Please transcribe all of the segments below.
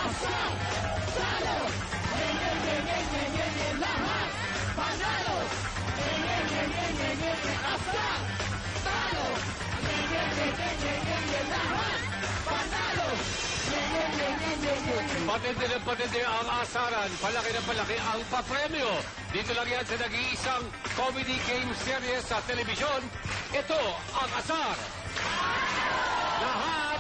Asal! Talo! Lahat! Panalo! Asal! Talo! Lahat! Panalo! Patindi ang asaran, palaki na palaki ang papremyo. Dito lang yan sa nag-iisang comedy game series sa telebisyon. Ito ang asar. Lahat.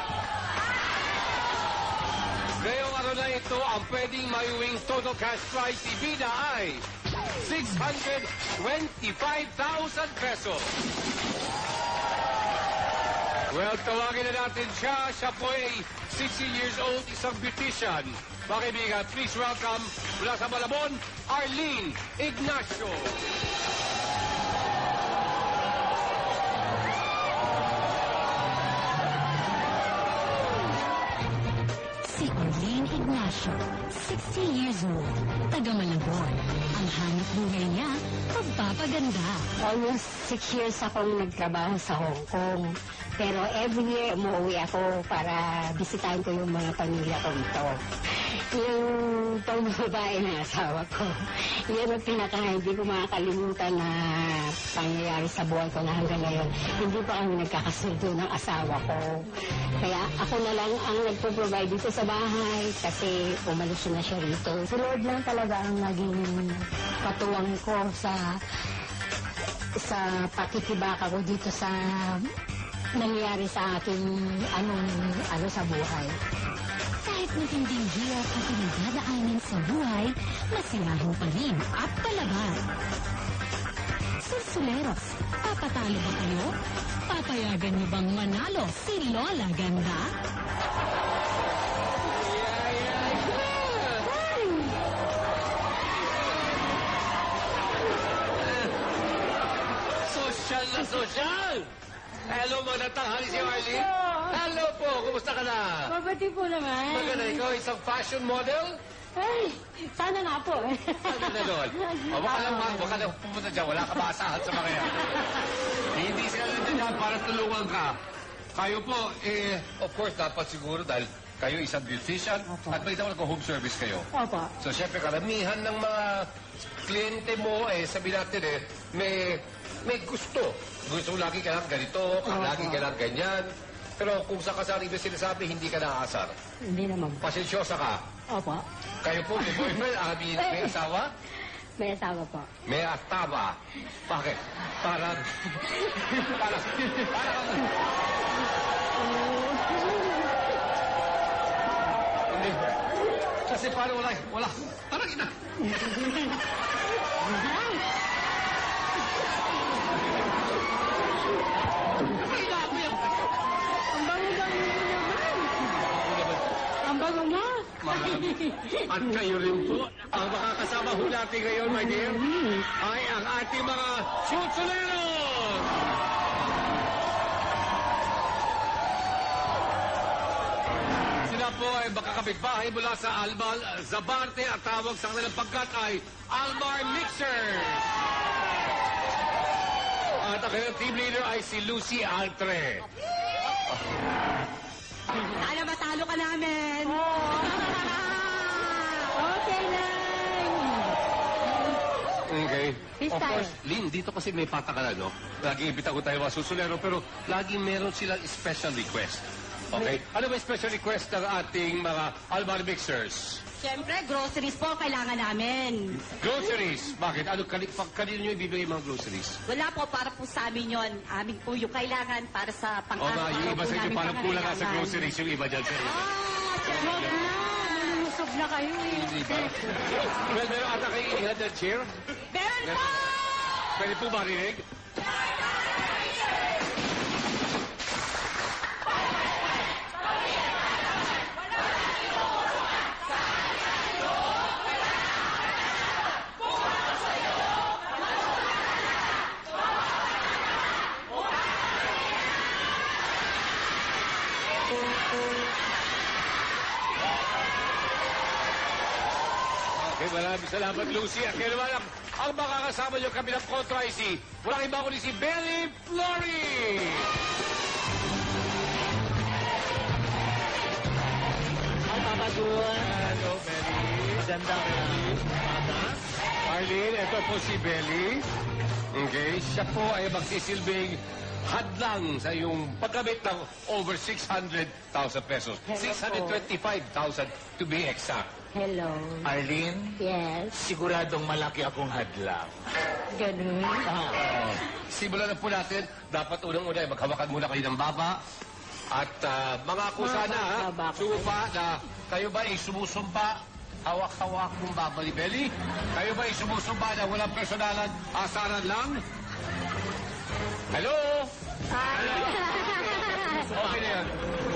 Ngayong araw na ito, ang pwedeng mayuwing total cash prize ni Bida ay 625,000 pesos. Well, tawagin na natin siya. Siya po ay 60 years old, isang beautician. Mga kaibigan, please welcome mula sa Malabon, Arlene Ignacio. Si Arlene Ignacio, 60 years old, taga Malabon. Ang hanap buhay niya, pagpapaganda. Almost 6 years akong nagtrabaho sa Hong Kong. Pero every year, umuwi ako para bisitahin ko yung mga pamilya ko ito. Yung pangbabae ng asawa ko, yun ang hindi ko makakalimutan na pangyayari sa buhay ko na hanggang ngayon. Hindi pa kami nagkakasundo ng asawa ko. Kaya ako na lang ang nagpo-provide dito sa bahay kasi umalis na siya rito. Si Lord lang talaga ang naging patuwang ko sa pakikibaka ko dito sa nangyari sa aking ano sa buhay. Kahit matinding hirap ang pinagdadaanan sa buhay, masiyahin pa rin at palaban. Sulsuleros, papatalo ba kayo? Papayagan niyo bang manalo si Lola Ganda? Sosyal na sosyal! Hello, mga natanghali si Arlene. Hello po, kumusta ka na? Mabati po naman. Maganda, ikaw isang fashion model? Ay, sana nga po. Ano na doon? O, baka lang pumunta dyan. Wala ka maasahan sa mga yan. Hindi sila nandiyan para tulungan ka. Kayo po, of course, dapat siguro dahil kayo isang beautician at may tawag ko home service kayo. Opo. So, syempre, karamihan ng mga kliyente mo, sabi natin, may gusto. Gusto lagi ka lang ganito, lagi ka lang ganyan. Pero kung sa kasari ba sinasabi, hindi ka naaasar. Hindi naman. Pasensyosa ka. Opo. Kayo po, may boyfriend, may asawa? May asawa po. May asawa. Bakit? Parang... Hindi. Kasi parang wala. Parang ina. Ang bago mo. At kayo rin po, ang makakasama ho natin ngayon, my dear, ay ang ating mga Sulsuleros! Sila po ay makakapitbahay mula sa Almal Zabarte at tawag sa kanilang pagkat ay Almar Mixers. At ang kanilang team leader ay si Lucy Altre. Sana matalo ka namin! Okay na. Okay. This Of time. course, Lynn, dito kasi may patakaran, no? Laging ibita ko tayo mga susulero, pero laging meron silang special request. Okay? Ano ba yung special request ng ating mga Almar Mixers? Siyempre, groceries po kailangan namin. Groceries. Bakit? Kanino nyo ibibigay mga groceries? Wala po, para po sa amin yun. Amin po yung kailangan para sa O nga, yung iba sa inyo parang kulang nga sa groceries, yung iba dyan sa inyo. Huwag na. Malulusog na kayo eh. Hindi ba? Well, meron ata kayo in-hand and chair? Meron po! Pwede po marinig? Okay, maraming salamat, Lucy. At kaya naman ang makakasama niyo kami ng kontra ay walang iba kundi si Belly Flory! Ang Hello, Belly. Magandang umaga. Arlene, ito po si Belly. Okay, siya po ay magsisilbing hadlang sa iyong paggamit ng over 600,000 pesos. Hello po. 625,000 to be exact. Hello. Arlene, Yes. siguradong malaki akong hadlang. Ganun. Simulan na po natin. Dapat unang-una ay maghawakan muna kayo ng baba. At mga sana, ha, Baba ko. sumpa na kayo ba ay sumusumpa? Hawak-hawak ng baba ni Belly. Kayo ba ay sumusumpa na walang personalan, asaran lang? Hello? Okay na yan.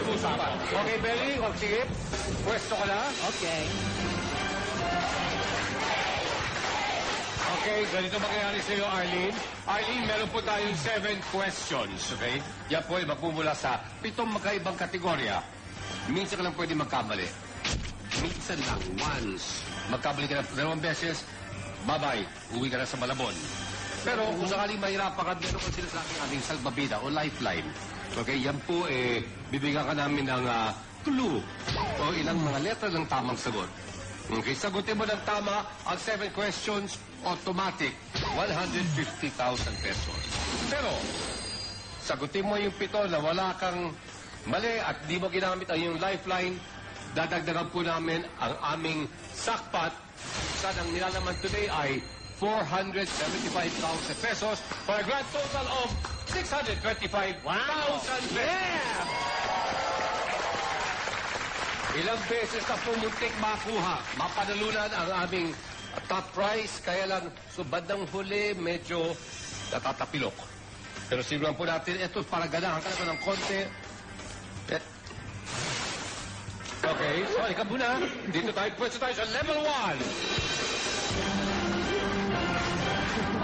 Sumusumpa. Okay, Belly? O, sige. Pwesto ka na. Okay. Okay, ganito mangyayari sa iyo, Arlene. Arlene, meron po tayong 7 questions, okay? Yan po ay magmumula sa 7 magkaibang kategorya. Minsan ka lang pwede magkamali. Minsan lang, once. Magkamali ka na 2 beses, bye-bye, uwi ka na sa Malabon. Pero kung sakaling mahirapan ka, meron ko sila sa aking aming salbabida o lifeline. Okay, yan po, bibigyan ka namin ng clue o ilang mga letra ng tamang sagot. Okay, sagutin mo ng tama ang 7 questions, automatic, 150,000 pesos. Pero, sagutin mo yung 7 na wala kang mali at di mo ginamit ang iyong lifeline, dadagdagan po namin ang aming sakpat. Saan ang nilalaman today ay 475,000 pesos for a grand total of 625,000 pesos. Ilang beses na pumuntik makuha, mapanalunan ang aming top prize, kaya lang so bandang huli medyo natatapilok. Pero simulan po natin, ito para ganahan ka na ng konti. Okay, so ikaw muna. Dito tayo, pwesto tayo sa level 1.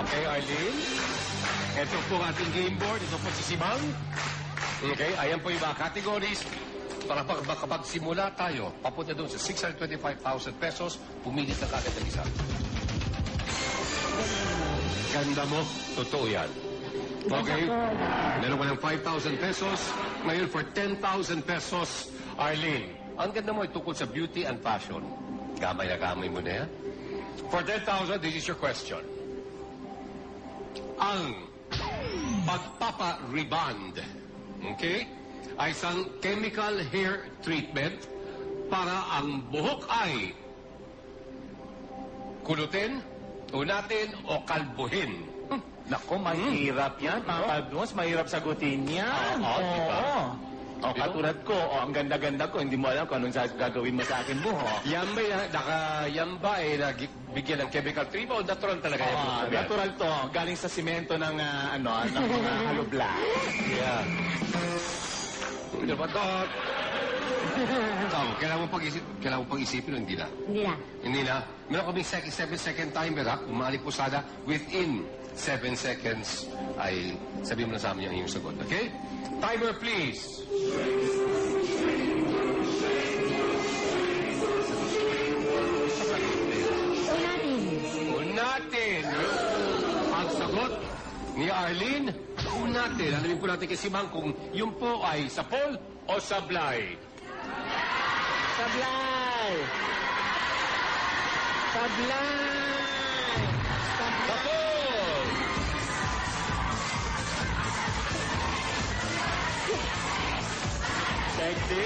Okay, Arlene. Ito po ang ating game board. Ito po si Simang. Okay, ayan po yung mga categories. Para makapagsimula tayo, papunta doon sa 625,000 pesos, pumilit na kagad ang isa. Ganda mo, totoo yan. Okay, meron ka ng 5,000 pesos. Ngayon for 10,000 pesos, Arlene. Ang ganda mo ay tungkol sa beauty and fashion. Gamay na gamay mo na yan. For 10,000, this is your question. Ang pagpapa-rebond, okay, ay isang chemical hair treatment para ang buhok ay kulutin, unatin o kalbuhin. Naku, mahirap yan. Mga kalbos, mahirap sagutin yan. Oo, di ba? O, katulad ko, ang ganda-ganda ko, hindi mo alam kung anong gagawin mo sa akin buhok. Yan ba ay bigyan ng chemical treatment o natural talaga yan? Natural to, galing sa simento ng mga halubla. Yeah. Diba, Dot? Ikaw, kailangan mo pag-isipin o hindi na? Hindi na. Hindi na. Meron kaming 7-second timer, ha? Umali po sana within 7 seconds ay sabihin mo na sa amin yung iyong sagot. Okay? Timer, please. Unatin. Ang sagot ni Arlene, unatin. Alamin po natin kasi Mang kung yun po ay sa Paul o sablay. Sablay! Sablay! Sa Paul! Sexy.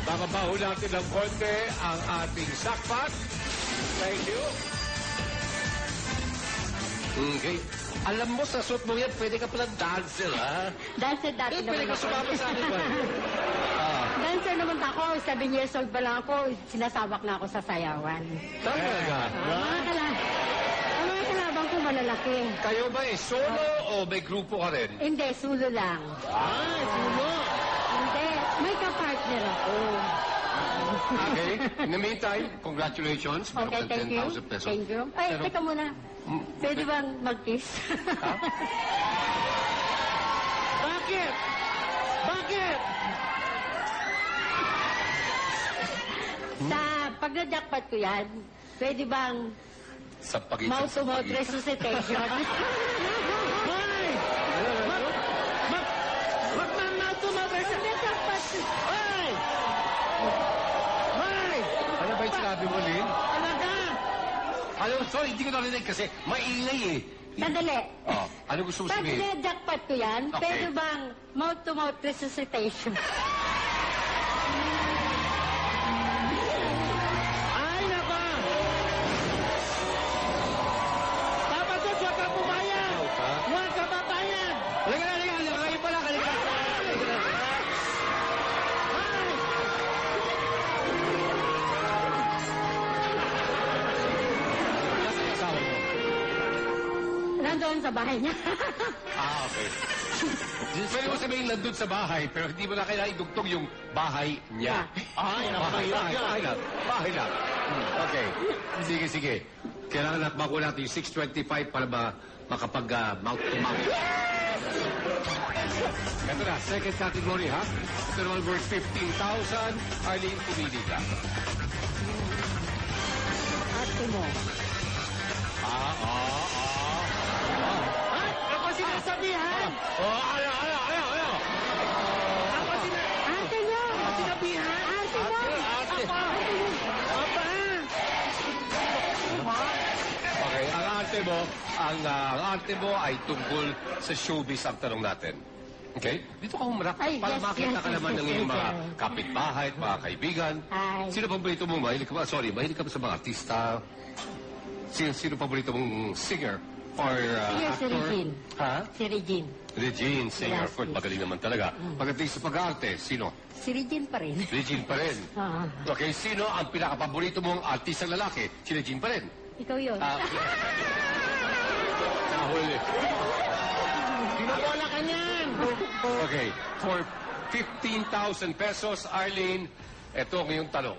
Bababaho natin ng konti ang ating sakpat. Thank you. Okay. Alam mo, sa suit mo yan, pwede ka palang dancer, ha? Dancer dati Pwede naman ka ako. sumama sa akin, ba? Dancer naman ako. 7 years old pa lang ako. Sinasabak na ako sa sayawan. Talaga. Ang mga kalabang ko malalaki. Kayo ba solo o may grupo ka rin? Hindi, sulo lang. Sumo! Hindi, may kapartner ako. Okay. In the meantime, congratulations. Meron Okay, kang thank you. 10,000 pesos. Thank you. Ay, Pero- teka muna. Pwede bang mag-kiss? Ha? Bakit? Bakit? Sa pagna-jackpot ko yan, pwede bang Sa pagitan. mouth-to-mouth resuscitation? Hoy! Wag na to, Pag na-jackpot, Hoy! Hoy! yung sinabi mo, Lynn? Talaga? Ano, sorry, hindi ko narinig kasi maingay eh. Sandali. Oh, ano gusto mo Pag sabihin? na-jackpot ko yan, Okay. pwede bang mouth-to-mouth resuscitation? Ay, nako! Papa Dutch, huwag kang pumayag! Huwag ka papayag! Halika na, halika na. Kayo pala, halika na. Halika na. Nasaan yung asawa mo? Nandoon sa bahay niya. Ah, okay. Pwede mo sabihin nandun sa bahay, pero hindi mo na kailangan idugtong yung bahay niya. Ay, Bahay lang. Bahay lang. Okay. Sige, sige. Kailangan natin makuha natin yung 625 para makapag mouth to mouth. Ito na, second category, ha? Ito naman worth 15,000. Arlene, pumili ka. Ate mo. Ay, ako sinasabihan! Ano? Ako Ate niyo! sinabihan! Ate mo! Ate. Papa! Okay, ang arte mo ay tungkol sa showbiz ang tanong natin. Okay? Dito ka humarap Ay, para yes, makita yes, ka yes, naman ng yes, iyong yes, mga yes. kapitbahay at mga kaibigan. Ay. Sino paborito mo? Mahilig ka ba? Sorry, mahilig ka ba sa mga artista? Sino paborito mong singer or Singer, si actor? Regine. Ha? Si Regine. Regine, singer. Yes, Of course, yes. magaling naman talaga. Pagdating sa pag-arte, sino? Si Regine pa rin. Regine pa rin. Ah, Okay, sino ang pinakapaborito mong artista lalaki? Si Regine pa rin. ikaw yun. Nahuli. Pinubola ka niyan! Okay, for 15,000 pesos, Arlene, ito ang iyong tanong.